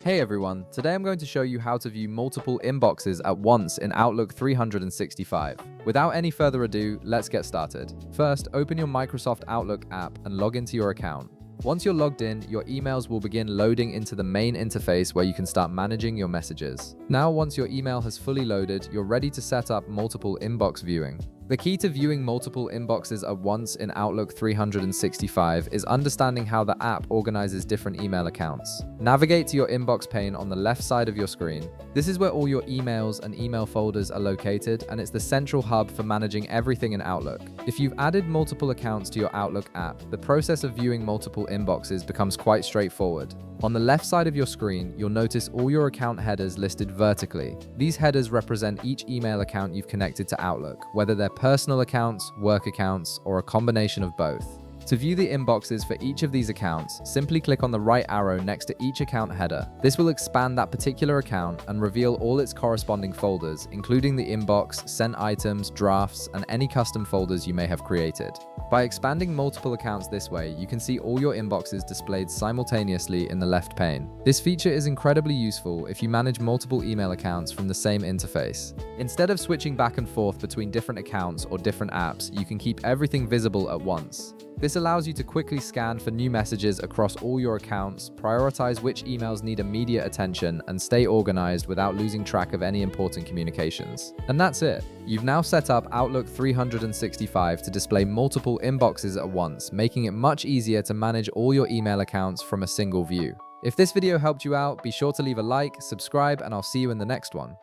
Hey everyone, today I'm going to show you how to view multiple inboxes at once in Outlook 365. Without any further ado, let's get started. First, open your Microsoft Outlook app and log into your account. Once you're logged in, your emails will begin loading into the main interface where you can start managing your messages. Now, once your email has fully loaded, you're ready to set up multiple inbox viewing. The key to viewing multiple inboxes at once in Outlook 365 is understanding how the app organizes different email accounts. Navigate to your inbox pane on the left side of your screen. This is where all your emails and email folders are located, and it's the central hub for managing everything in Outlook. If you've added multiple accounts to your Outlook app, the process of viewing multiple inboxes becomes quite straightforward. On the left side of your screen, you'll notice all your account headers listed vertically. These headers represent each email account you've connected to Outlook, whether they're personal accounts, work accounts, or a combination of both. To view the inboxes for each of these accounts, simply click on the right arrow next to each account header. This will expand that particular account and reveal all its corresponding folders, including the inbox, sent items, drafts, and any custom folders you may have created. By expanding multiple accounts this way, you can see all your inboxes displayed simultaneously in the left pane. This feature is incredibly useful if you manage multiple email accounts from the same interface. Instead of switching back and forth between different accounts or different apps, you can keep everything visible at once. This allows you to quickly scan for new messages across all your accounts, prioritize which emails need immediate attention, and stay organized without losing track of any important communications. And that's it. You've now set up Outlook 365 to display multiple inboxes at once, making it much easier to manage all your email accounts from a single view. If this video helped you out, be sure to leave a like, subscribe, and I'll see you in the next one.